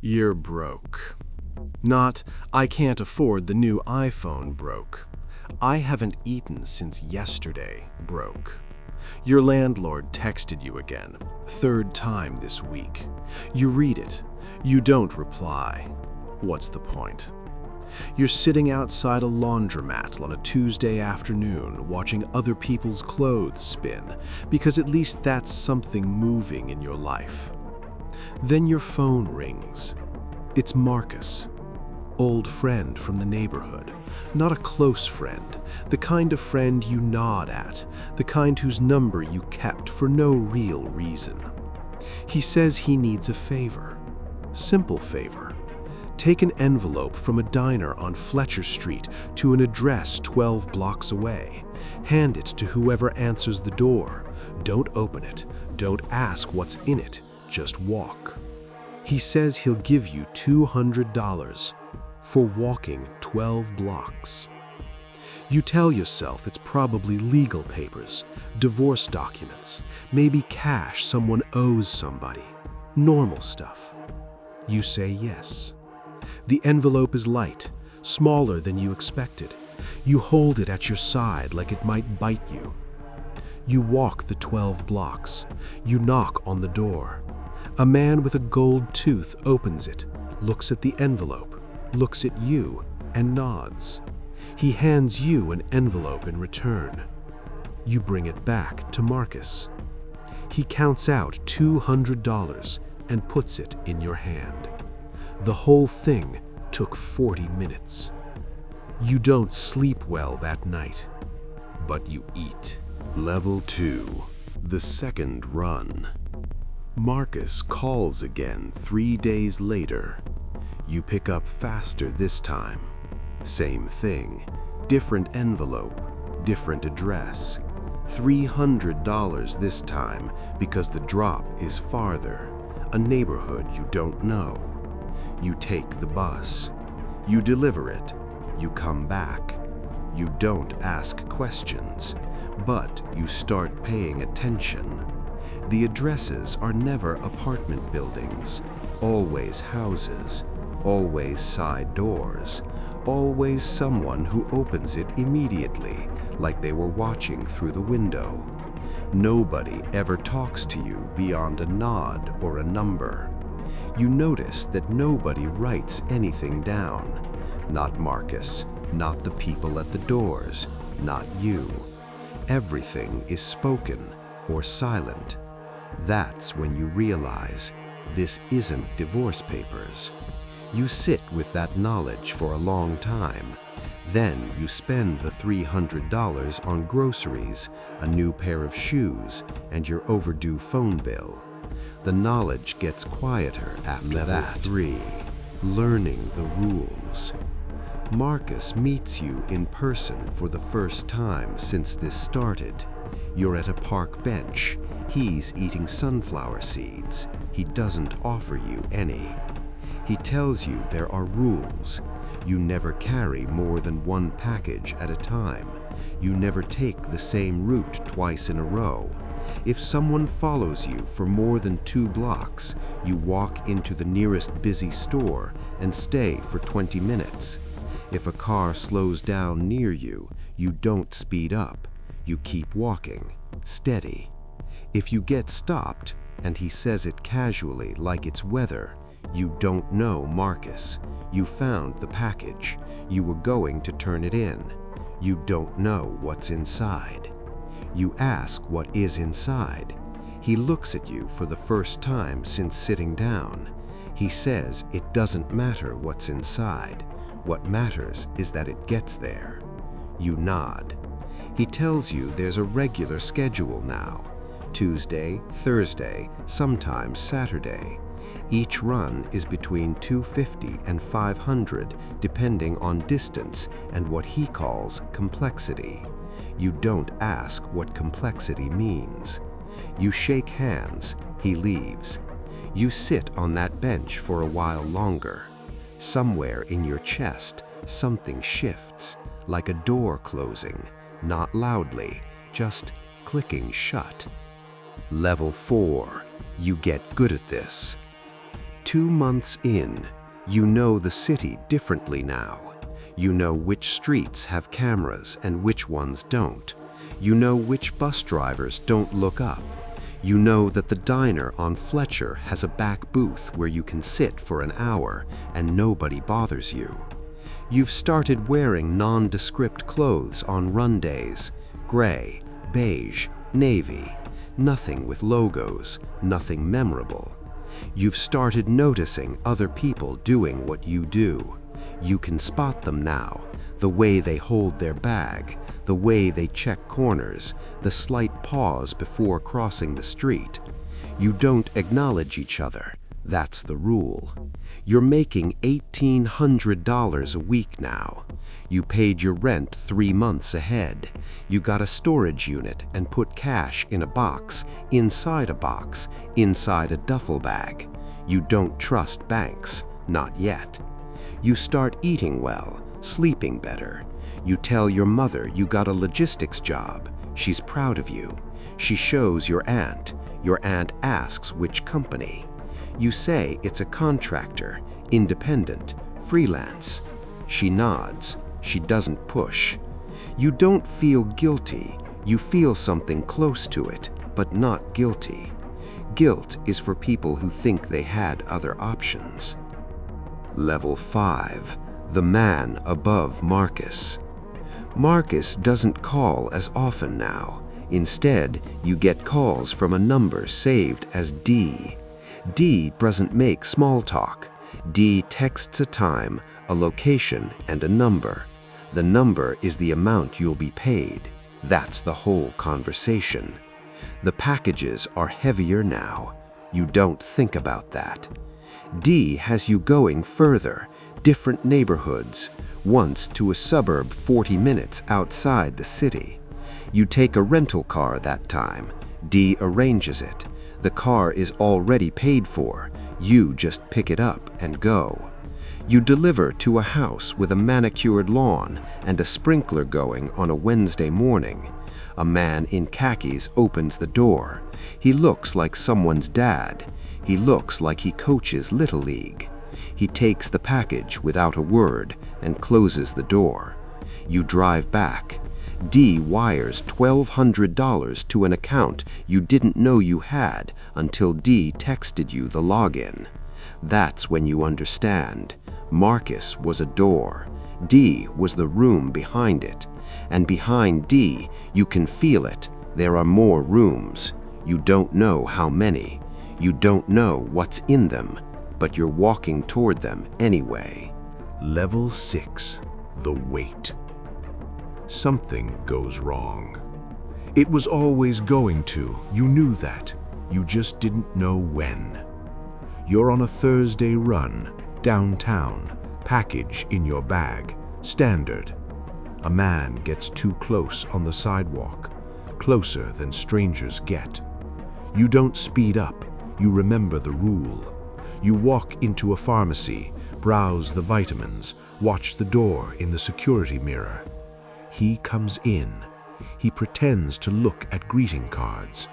You're broke. Not, I can't afford the new iPhone broke. I haven't eaten since yesterday broke. Your landlord texted you again, third time this week. You read it. You don't reply. What's the point? You're sitting outside a laundromat on a Tuesday afternoon watching other people's clothes spin, because at least that's something moving in your life. Then your phone rings. It's Marcus, old friend from the neighborhood, not a close friend, the kind of friend you nod at, the kind whose number you kept for no real reason. He says he needs a favor. Simple favor. Take an envelope from a diner on Fletcher Street to an address 12 blocks away. Hand it to whoever answers the door. Don't open it. Don't ask what's in it. Just walk. He says he'll give you $200 for walking 12 blocks. You tell yourself it's probably legal papers, divorce documents, maybe cash someone owes somebody. Normal stuff. You say yes. The envelope is light, smaller than you expected. You hold it at your side like it might bite you. You walk the 12 blocks. You knock on the door. A man with a gold tooth opens it, looks at the envelope, looks at you, and nods. He hands you an envelope in return. You bring it back to Marcus. He counts out $200 and puts it in your hand. The whole thing took 40 minutes. You don't sleep well that night, but you eat. Level 2, the second run. Marcus calls again 3 days later. You pick up faster this time. Same thing, different envelope, different address. $300 this time because the drop is farther, a neighborhood you don't know. You take the bus. You deliver it. You come back. You don't ask questions, but you start paying attention. The addresses are never apartment buildings, always houses, always side doors, always someone who opens it immediately, like they were watching through the window. Nobody ever talks to you beyond a nod or a number. You notice that nobody writes anything down. Not Marcus, not the people at the doors, not you. Everything is spoken or silent. That's when you realize this isn't divorce papers. You sit with that knowledge for a long time. Then you spend the $300 on groceries, a new pair of shoes, and your overdue phone bill. The knowledge gets quieter after that. Level 3, learning the rules. Marcus meets you in person for the first time since this started. You're at a park bench. He's eating sunflower seeds. He doesn't offer you any. He tells you there are rules. You never carry more than one package at a time. You never take the same route twice in a row. If someone follows you for more than 2 blocks, you walk into the nearest busy store and stay for 20 minutes. If a car slows down near you, you don't speed up. You keep walking, steady. If you get stopped, and he says it casually like it's weather, you don't know Marcus. You found the package. You were going to turn it in. You don't know what's inside. You ask what is inside. He looks at you for the first time since sitting down. He says it doesn't matter what's inside. What matters is that it gets there. You nod. He tells you there's a regular schedule now. Tuesday, Thursday, sometimes Saturday. Each run is between $250 and $500 depending on distance and what he calls complexity. You don't ask what complexity means. You shake hands, he leaves. You sit on that bench for a while longer. Somewhere in your chest, something shifts, like a door closing, not loudly, just clicking shut. Level 4, you get good at this. 2 months in, you know the city differently now. You know which streets have cameras and which ones don't. You know which bus drivers don't look up. You know that the diner on Fletcher has a back booth where you can sit for an hour and nobody bothers you. You've started wearing nondescript clothes on run days: gray, beige, navy, nothing with logos, nothing memorable. You've started noticing other people doing what you do. You can spot them now, the way they hold their bag, the way they check corners, the slight pause before crossing the street. You don't acknowledge each other. That's the rule. You're making $1,800 a week now. You paid your rent 3 months ahead. You got a storage unit and put cash in a box, inside a duffel bag. You don't trust banks, not yet. You start eating well, sleeping better. You tell your mother you got a logistics job. She's proud of you. She shows your aunt. Your aunt asks which company. You say it's a contractor, independent, freelance. She nods. She doesn't push. You don't feel guilty. You feel something close to it, but not guilty. Guilt is for people who think they had other options. Level 5. The man above Marcus. Marcus doesn't call as often now. Instead, you get calls from a number saved as D. D doesn't make small talk. D texts a time, a location, and a number. The number is the amount you'll be paid. That's the whole conversation. The packages are heavier now. You don't think about that. D has you going further, different neighborhoods, once to a suburb 40 minutes outside the city. You take a rental car that time. D arranges it. The car is already paid for. You just pick it up and go. You deliver to a house with a manicured lawn and a sprinkler going on a Wednesday morning. A man in khakis opens the door. He looks like someone's dad. He looks like he coaches Little League. He takes the package without a word and closes the door. You drive back. D wires $1,200 to an account you didn't know you had until D texted you the login. That's when you understand. Marcus was a door. D was the room behind it. And behind D, you can feel it. There are more rooms. You don't know how many. You don't know what's in them, but you're walking toward them anyway. Level 6. The wait. Something goes wrong. It was always going to. You knew that. You just didn't know when. You're on a Thursday run, downtown, package in your bag, standard. A man gets too close on the sidewalk, closer than strangers get. You don't speed up. You remember the rule. You walk into a pharmacy, browse the vitamins, watch the door in the security mirror. He comes in. He pretends to look at greeting cards.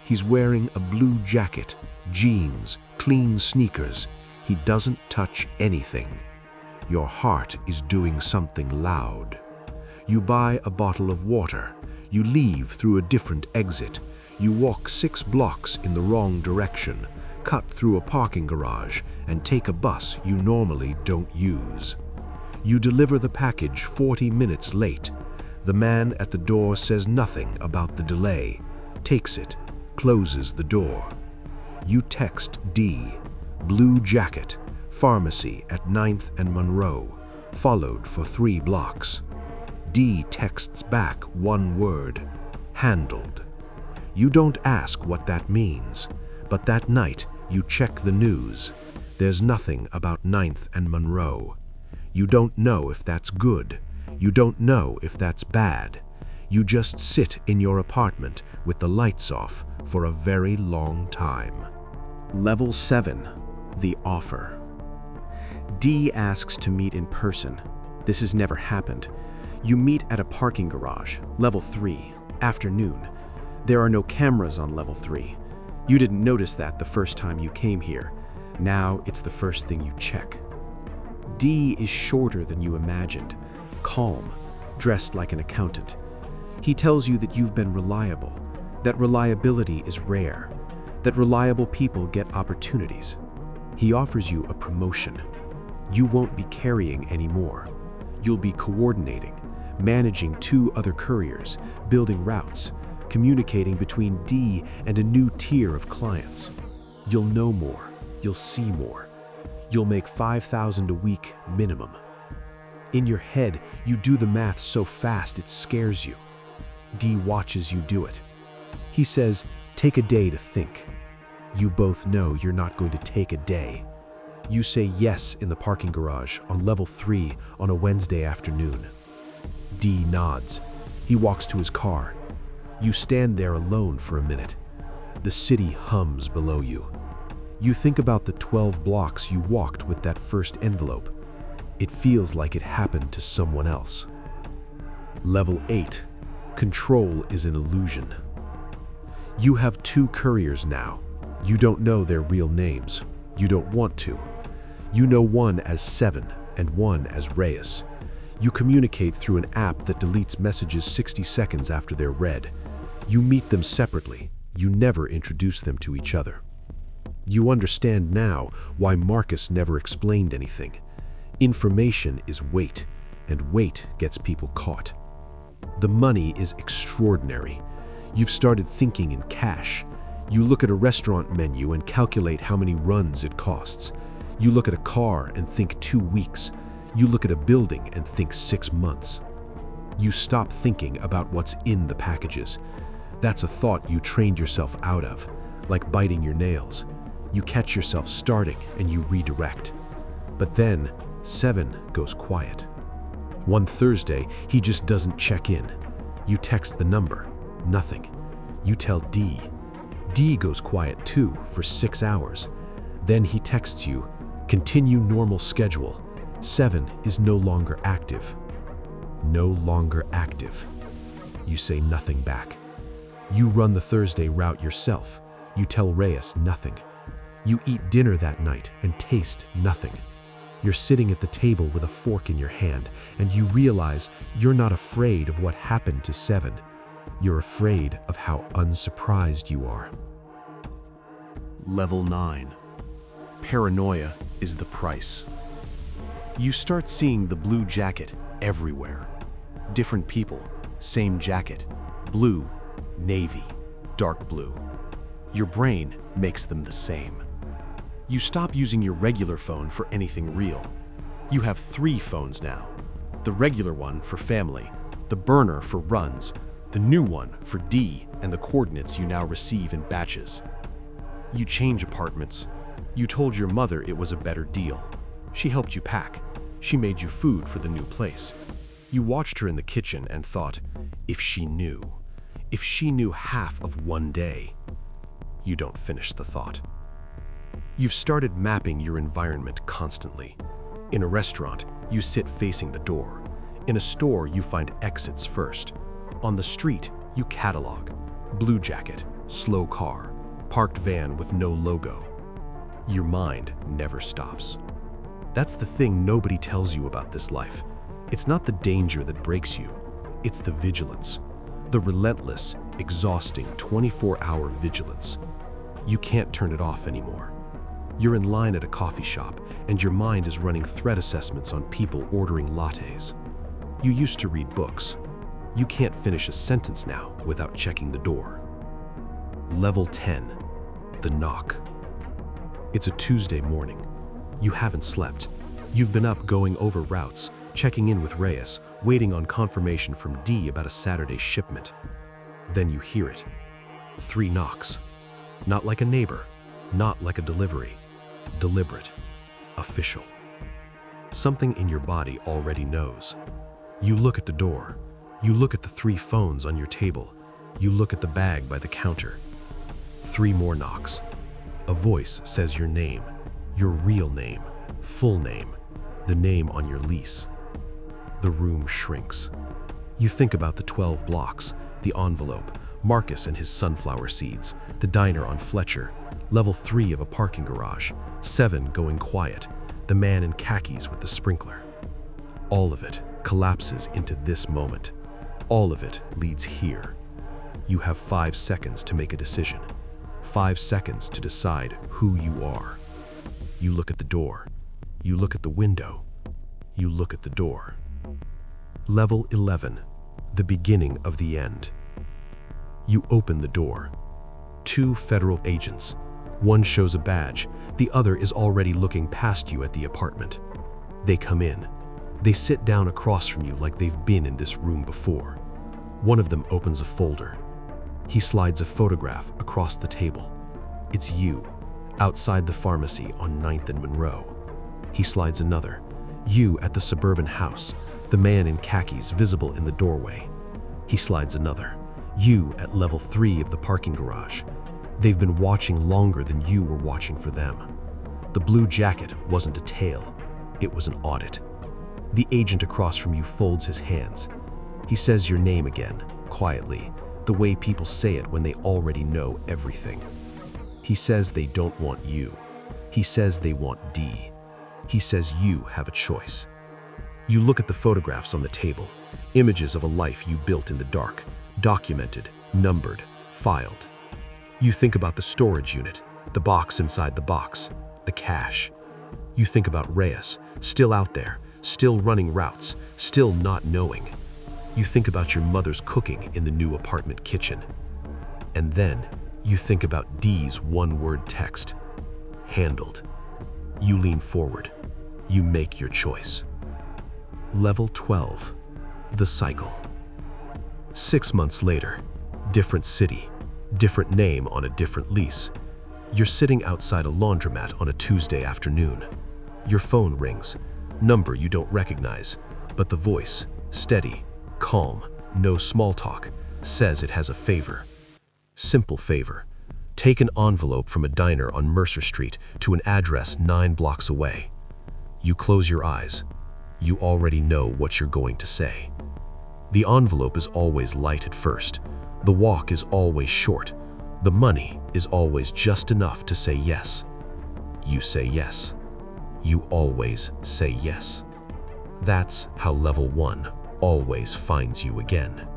He's wearing a blue jacket, jeans, clean sneakers. He doesn't touch anything. Your heart is doing something loud. You buy a bottle of water. You leave through a different exit. You walk 6 blocks in the wrong direction, cut through a parking garage, and take a bus you normally don't use. You deliver the package 40 minutes late. The man at the door says nothing about the delay, takes it, closes the door. You text D, blue jacket, pharmacy at 9th and Monroe, followed for 3 blocks. D texts back 1 word, handled. You don't ask what that means, but that night you check the news. There's nothing about 9th and Monroe. You don't know if that's good. You don't know if that's bad. You just sit in your apartment with the lights off for a very long time. Level 7. The offer. D asks to meet in person. This has never happened. You meet at a parking garage, level 3, afternoon. There are no cameras on level 3. You didn't notice that the first time you came here. Now it's the first thing you check. D is shorter than you imagined, calm, dressed like an accountant. He tells you that you've been reliable, that reliability is rare, that reliable people get opportunities. He offers you a promotion. You won't be carrying anymore. You'll be coordinating, managing 2 other couriers, building routes, communicating between D and a new tier of clients. You'll know more. You'll see more. You'll make $5,000 a week minimum. In your head, you do the math so fast it scares you. D watches you do it. He says, take a day to think. You both know you're not going to take a day. You say yes in the parking garage on level 3 on a Wednesday afternoon. D nods. He walks to his car. You stand there alone for a minute. The city hums below you. You think about the 12 blocks you walked with that first envelope. It feels like it happened to someone else. Level 8. Control is an illusion. You have 2 couriers now. You don't know their real names. You don't want to. You know one as Seven and one as Reyes. You communicate through an app that deletes messages 60 seconds after they're read. You meet them separately. You never introduce them to each other. You understand now why Marcus never explained anything. Information is weight, and weight gets people caught. The money is extraordinary. You've started thinking in cash. You look at a restaurant menu and calculate how many runs it costs. You look at a car and think 2 weeks. You look at a building and think 6 months. You stop thinking about what's in the packages. That's a thought you trained yourself out of, like biting your nails. You catch yourself starting and you redirect. But then, Seven goes quiet. One Thursday, he just doesn't check in. You text the number, nothing. You tell D. D goes quiet too for 6 hours. Then he texts you, continue normal schedule. Seven is no longer active. No longer active. You say nothing back. You run the Thursday route yourself. You tell Reyes nothing. You eat dinner that night and taste nothing. You're sitting at the table with a fork in your hand, and you realize you're not afraid of what happened to Seven. You're afraid of how unsurprised you are. Level 9. Paranoia is the price. You start seeing the blue jacket everywhere. Different people, same jacket. Blue, navy, dark blue. Your brain makes them the same. You stop using your regular phone for anything real. You have 3 phones now. The regular one for family, the burner for runs, the new one for D, and the coordinates you now receive in batches. You change apartments. You told your mother it was a better deal. She helped you pack. She made you food for the new place. You watched her in the kitchen and thought, if she knew half of one day. You don't finish the thought. You've started mapping your environment constantly. In a restaurant, you sit facing the door. In a store, you find exits first. On the street, you catalog. Blue jacket, slow car, parked van with no logo. Your mind never stops. That's the thing nobody tells you about this life. It's not the danger that breaks you. It's the vigilance. The relentless, exhausting 24-hour vigilance. You can't turn it off anymore. You're in line at a coffee shop, and your mind is running threat assessments on people ordering lattes. You used to read books. You can't finish a sentence now without checking the door. Level 10. The knock. It's a Tuesday morning. You haven't slept. You've been up going over routes, checking in with Reyes, waiting on confirmation from D about a Saturday shipment. Then you hear it. 3 knocks. Not like a neighbor, not like a delivery. Deliberate. Official. Something in your body already knows. You look at the door. You look at the 3 phones on your table. You look at the bag by the counter. 3 more knocks. A voice says your name, your real name, full name, the name on your lease. The room shrinks. You think about the 12 blocks, the envelope, Marcus and his sunflower seeds, the diner on Fletcher, level 3 of a parking garage, 7 going quiet, the man in khakis with the sprinkler. All of it collapses into this moment. All of it leads here. You have 5 seconds to make a decision. 5 seconds to decide who you are. You look at the door. You look at the window. You look at the door. Level 11, the beginning of the end. You open the door. 2 federal agents. One shows a badge. The other is already looking past you at the apartment. They come in. They sit down across from you like they've been in this room before. One of them opens a folder. He slides a photograph across the table. It's you, outside the pharmacy on 9th and Monroe. He slides another. You at the suburban house, the man in khakis visible in the doorway. He slides another. You at level 3 of the parking garage. They've been watching longer than you were watching for them. The blue jacket wasn't a tale, it was an audit. The agent across from you folds his hands. He says your name again, quietly, the way people say it when they already know everything. He says they don't want you. He says they want D. He says you have a choice. You look at the photographs on the table, images of a life you built in the dark, documented, numbered, filed. You think about the storage unit, the box inside the box, the cash. You think about Reyes, still out there, still running routes, still not knowing. You think about your mother's cooking in the new apartment kitchen. And then you think about D's one-word text. Handled. You lean forward. You make your choice. Level 12. The cycle. 6 months later, different city, different name on a different lease. You're sitting outside a laundromat on a Tuesday afternoon. Your phone rings, number you don't recognize, but the voice, steady, calm, no small talk, says it has a favor. Simple favor. Take an envelope from a diner on Mercer Street to an address 9 blocks away. You close your eyes. You already know what you're going to say. The envelope is always light at first. The walk is always short. The money is always just enough to say yes. You say yes. You always say yes. That's how level 1 always finds you again.